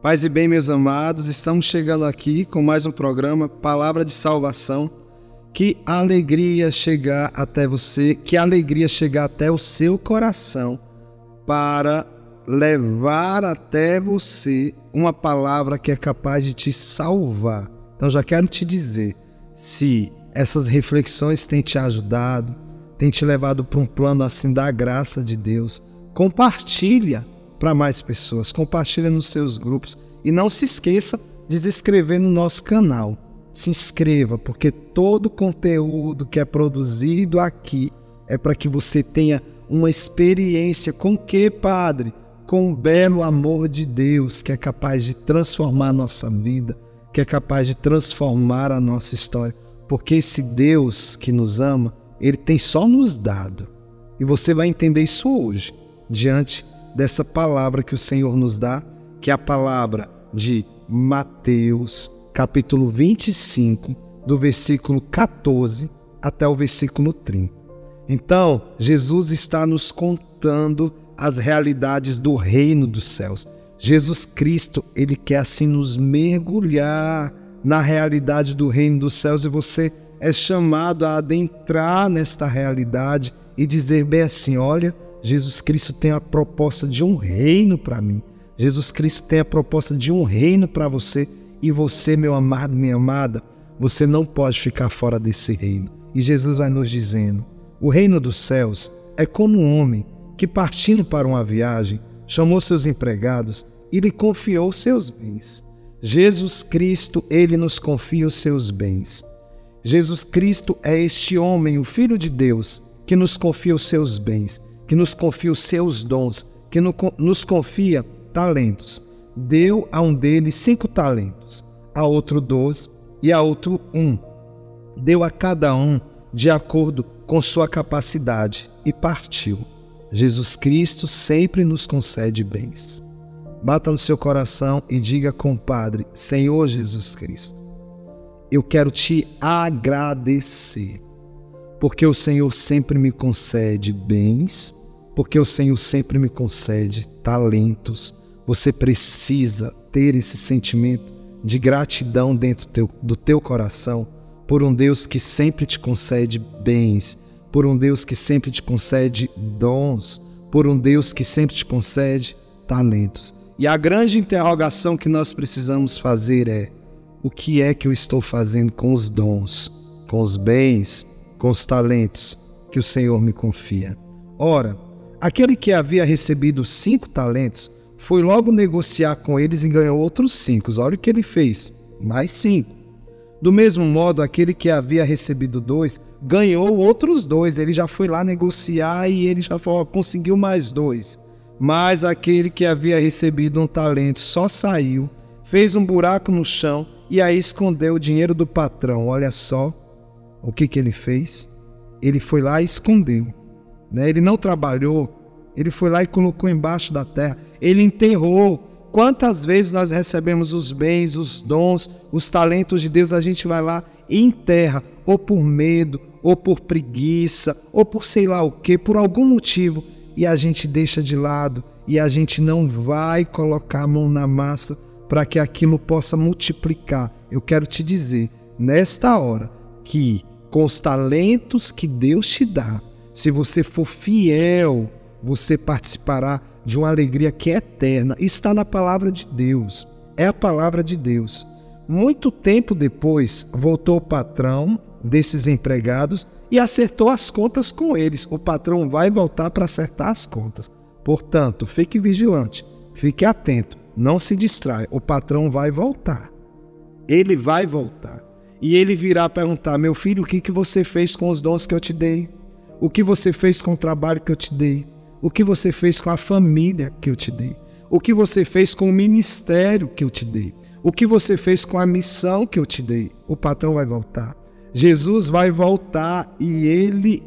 Paz e bem, meus amados, estamos chegando aqui com mais um programa, Palavra de Salvação. Que alegria chegar até você, que alegria chegar até o seu coração para levar até você uma palavra que é capaz de te salvar. Então já quero te dizer, se essas reflexões têm te ajudado, têm te levado para um plano assim da graça de Deus, compartilha para mais pessoas, compartilha nos seus grupos e não se esqueça de se inscrever no nosso canal. Se inscreva, porque todo conteúdo que é produzido aqui é para que você tenha uma experiência com o que, Padre? Com o belo amor de Deus, que é capaz de transformar a nossa vida, que é capaz de transformar a nossa história. Porque esse Deus que nos ama, Ele tem só nos dado. E você vai entender isso hoje, diante dessa palavra que o Senhor nos dá, que é a palavra de Mateus, capítulo 25, do versículo 14 até o versículo 30. Então, Jesus está nos contando as realidades do reino dos céus. Jesus Cristo, Ele quer assim nos mergulhar na realidade do reino dos céus e você é chamado a adentrar nesta realidade e dizer bem assim, olha, Jesus Cristo tem a proposta de um reino para mim. Jesus Cristo tem a proposta de um reino para você. E você, meu amado, minha amada, você não pode ficar fora desse reino. E Jesus vai nos dizendo, o reino dos céus é como um homem que, partindo para uma viagem, chamou seus empregados e lhe confiou seus bens. Jesus Cristo, Ele nos confia os seus bens. Jesus Cristo é este homem, o Filho de Deus, que nos confia os seus bens, que nos confia os seus dons, que nos confia talentos. Deu a um deles 5 talentos, a outro 12 e a outro 1. Deu a cada um de acordo com sua capacidade e partiu. Jesus Cristo sempre nos concede bens. Bata no seu coração e diga, compadre, Senhor Jesus Cristo, eu quero te agradecer, porque o Senhor sempre me concede bens, porque o Senhor sempre me concede talentos. Você precisa ter esse sentimento de gratidão dentro do teu coração por um Deus que sempre te concede bens, por um Deus que sempre te concede dons, por um Deus que sempre te concede talentos. E a grande interrogação que nós precisamos fazer é, o que é que eu estou fazendo com os dons, com os bens, com os talentos que o Senhor me confia? Ora, aquele que havia recebido 5 talentos, foi logo negociar com eles e ganhou outros 5. Olha o que ele fez, mais 5. Do mesmo modo, aquele que havia recebido 2, ganhou outros 2. Ele já foi lá negociar e ele já conseguiu mais 2. Mas aquele que havia recebido 1 talento só saiu, fez um buraco no chão e aí escondeu o dinheiro do patrão. Olha só o que ele fez. Ele foi lá e escondeu. Ele não trabalhou. Ele foi lá e colocou embaixo da terra. Ele enterrou. Quantas vezes nós recebemos os bens, os dons, os talentos de Deus, a gente vai lá e enterra, ou por medo, ou por preguiça, ou por sei lá o que, por algum motivo, e a gente deixa de lado, e a gente não vai colocar a mão na massa para que aquilo possa multiplicar. Eu quero te dizer, nesta hora, que com os talentos que Deus te dá, se você for fiel, você participará de uma alegria que é eterna. Está na palavra de Deus. É a palavra de Deus. Muito tempo depois, voltou o patrão desses empregados e acertou as contas com eles. O patrão vai voltar para acertar as contas. Portanto, fique vigilante, fique atento, não se distraia. O patrão vai voltar. Ele vai voltar. E ele virá perguntar, meu filho, o que você fez com os dons que eu te dei? O que você fez com o trabalho que eu te dei? O que você fez com a família que eu te dei? O que você fez com o ministério que eu te dei? O que você fez com a missão que eu te dei? O patrão vai voltar. Jesus vai voltar e ele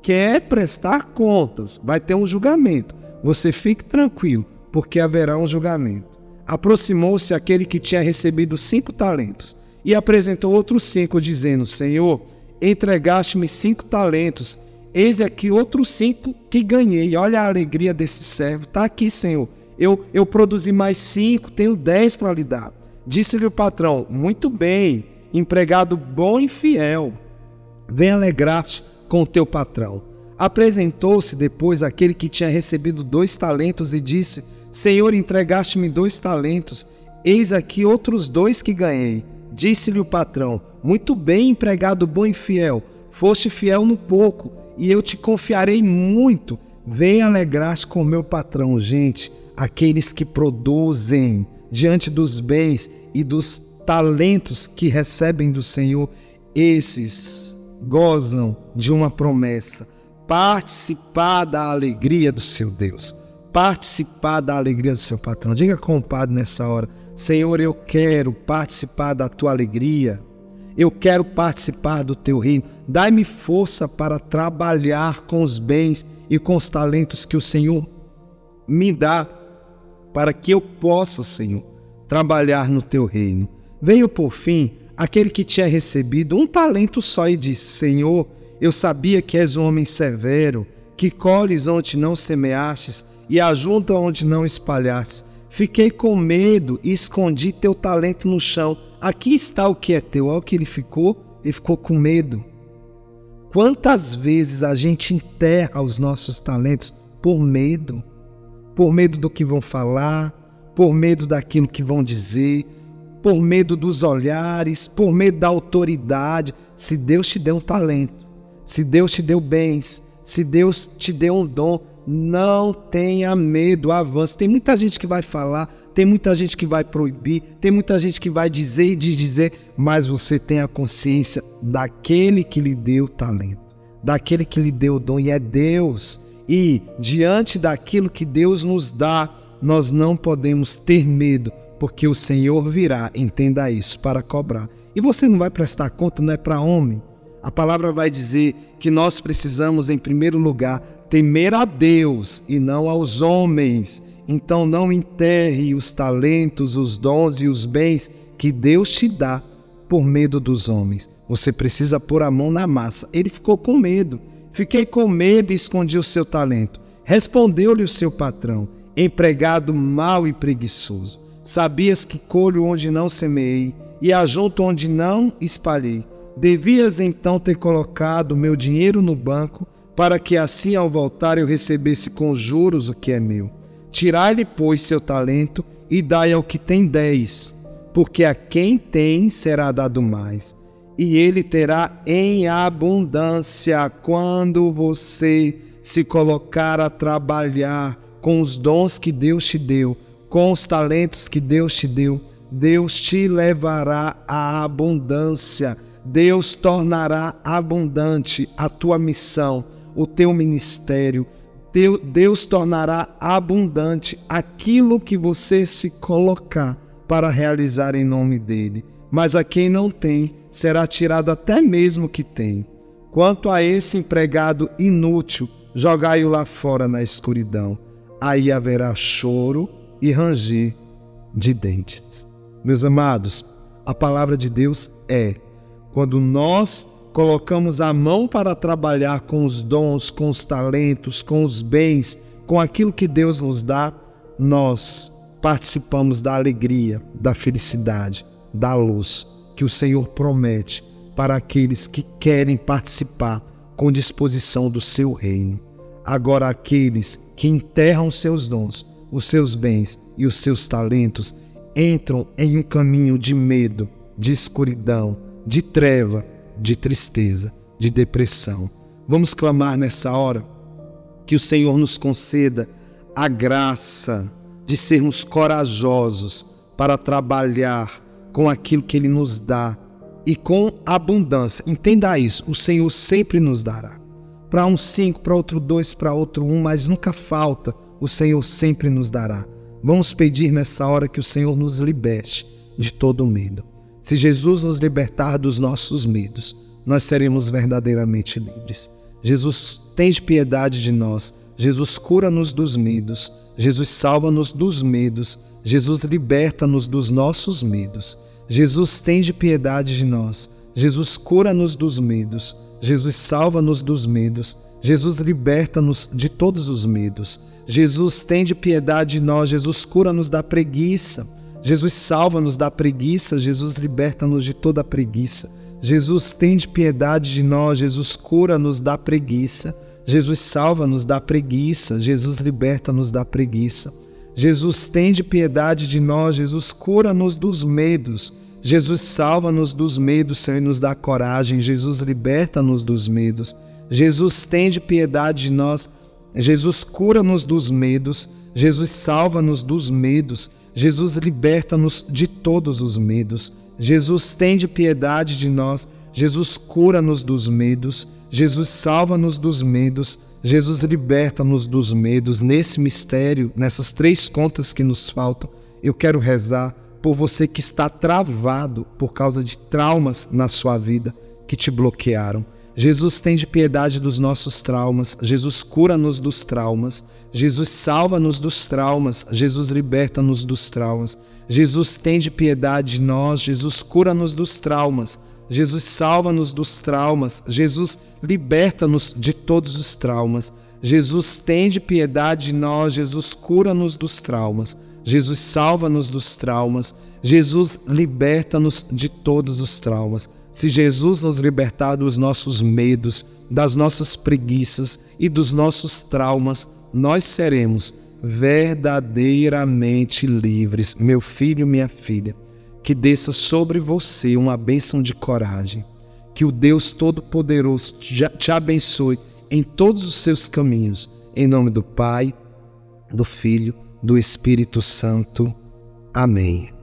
quer prestar contas. Vai ter um julgamento. Você fique tranquilo, porque haverá um julgamento. Aproximou-se aquele que tinha recebido 5 talentos e apresentou outros 5, dizendo, Senhor, entregaste-me 5 talentos. Eis aqui outros 5 que ganhei. Olha a alegria desse servo. Está aqui, Senhor. eu produzi mais 5, tenho 10 para lhe dar. Disse-lhe o patrão: muito bem, empregado bom e fiel. Vem alegrar-te com o teu patrão. Apresentou-se depois aquele que tinha recebido 2 talentos e disse: Senhor, entregaste-me 2 talentos, eis aqui outros 2 que ganhei. Disse-lhe o patrão: muito bem, empregado bom e fiel. Foste fiel no pouco, e eu te confiarei muito. Vem alegrar-te com o meu patrão. Gente, aqueles que produzem diante dos bens e dos talentos que recebem do Senhor, esses gozam de uma promessa: participar da alegria do seu Deus, participar da alegria do seu patrão. Diga com o Padre nessa hora: Senhor, eu quero participar da tua alegria, eu quero participar do teu reino. Dai-me força para trabalhar com os bens e com os talentos que o Senhor me dá, para que eu possa, Senhor, trabalhar no teu reino. Veio por fim aquele que tinha recebido 1 talento só e disse: Senhor, eu sabia que és um homem severo, que colhes onde não semeastes e ajunta onde não espalhastes. Fiquei com medo e escondi teu talento no chão. Aqui está o que é teu. Olha o que ele ficou com medo. Quantas vezes a gente enterra os nossos talentos por medo? Por medo do que vão falar, por medo daquilo que vão dizer, por medo dos olhares, por medo da autoridade. Se Deus te deu um talento, se Deus te deu bens, se Deus te deu um dom, não tenha medo, avance. Tem muita gente que vai falar, tem muita gente que vai proibir, tem muita gente que vai dizer e desdizer, mas você tem a consciência daquele que lhe deu o talento, daquele que lhe deu o dom, e é Deus. E diante daquilo que Deus nos dá, nós não podemos ter medo, porque o Senhor virá, entenda isso, para cobrar. E você não vai prestar conta, não é para homem. A palavra vai dizer que nós precisamos, em primeiro lugar, temer a Deus e não aos homens. Então não enterre os talentos, os dons e os bens que Deus te dá por medo dos homens. Você precisa pôr a mão na massa. Ele ficou com medo. Fiquei com medo e escondi o seu talento. Respondeu-lhe o seu patrão: empregado mau e preguiçoso. Sabias que colho onde não semeei e ajunto onde não espalhei. Devias então ter colocado meu dinheiro no banco, para que assim ao voltar eu recebesse com juros o que é meu. Tirai-lhe, pois, seu talento e dai ao que tem 10, porque a quem tem será dado mais, e ele terá em abundância. Quando você se colocar a trabalhar com os dons que Deus te deu, com os talentos que Deus te deu, Deus te levará à abundância. Deus tornará abundante a tua missão, o teu ministério. Deus tornará abundante aquilo que você se colocar para realizar em nome dele. Mas a quem não tem, será tirado até mesmo o que tem. Quanto a esse empregado inútil, jogai-o lá fora na escuridão. Aí haverá choro e ranger de dentes. Meus amados, a palavra de Deus é: quando nós colocamos a mão para trabalhar com os dons, com os talentos, com os bens, com aquilo que Deus nos dá, nós participamos da alegria, da felicidade, da luz que o Senhor promete para aqueles que querem participar com disposição do seu reino. Agora, aqueles que enterram seus dons, os seus bens e os seus talentos entram em um caminho de medo, de escuridão, de treva, de tristeza, de depressão. Vamos clamar nessa hora que o Senhor nos conceda a graça de sermos corajosos para trabalhar com aquilo que Ele nos dá e com abundância. Entenda isso, o Senhor sempre nos dará. Para um 5, para outro 2, para outro 1, mas nunca falta, o Senhor sempre nos dará. Vamos pedir nessa hora que o Senhor nos liberte de todo medo. Se Jesus nos libertar dos nossos medos, nós seremos verdadeiramente livres. Jesus, tende piedade de nós. Jesus, cura-nos dos medos. Jesus, salva-nos dos medos. Jesus, liberta-nos dos nossos medos. Jesus, tende piedade de nós. Jesus, cura-nos dos medos. Jesus, salva-nos dos medos. Jesus, liberta-nos de todos os medos. Jesus, tende piedade de nós. Jesus, cura-nos da preguiça. Jesus, salva-nos da preguiça. Jesus, liberta-nos de toda a preguiça. Jesus, tende piedade de nós. Jesus, cura-nos da preguiça. Jesus, salva-nos da preguiça. Jesus, liberta-nos da preguiça. Jesus, tende piedade de nós. Jesus, cura-nos dos medos. Jesus, salva-nos dos medos, Senhor, e nos dá coragem. Jesus, liberta-nos dos medos. Jesus, tende piedade de nós. Jesus, cura-nos dos medos. Jesus, salva-nos dos medos. Jesus, liberta-nos de todos os medos. Jesus, tende piedade de nós. Jesus, cura-nos dos medos. Jesus, salva-nos dos medos. Jesus, liberta-nos dos medos. Nesse mistério, nessas 3 contas que nos faltam, eu quero rezar por você que está travado por causa de traumas na sua vida que te bloquearam. Jesus, tende piedade dos nossos traumas. Jesus, cura-nos dos traumas. Jesus, salva-nos dos traumas. Jesus, liberta-nos dos traumas. Jesus, tende piedade de nós. Jesus, cura-nos dos traumas. Jesus, salva-nos dos traumas. Jesus, liberta-nos de todos os traumas. Jesus, tende piedade de nós. Jesus, cura-nos dos traumas. Jesus, salva-nos dos traumas. Jesus, liberta-nos de todos os traumas. Se Jesus nos libertar dos nossos medos, das nossas preguiças e dos nossos traumas, nós seremos verdadeiramente livres. Meu filho, minha filha, que desça sobre você uma bênção de coragem. Que o Deus Todo-Poderoso te abençoe em todos os seus caminhos. Em nome do Pai, do Filho, do Espírito Santo. Amém.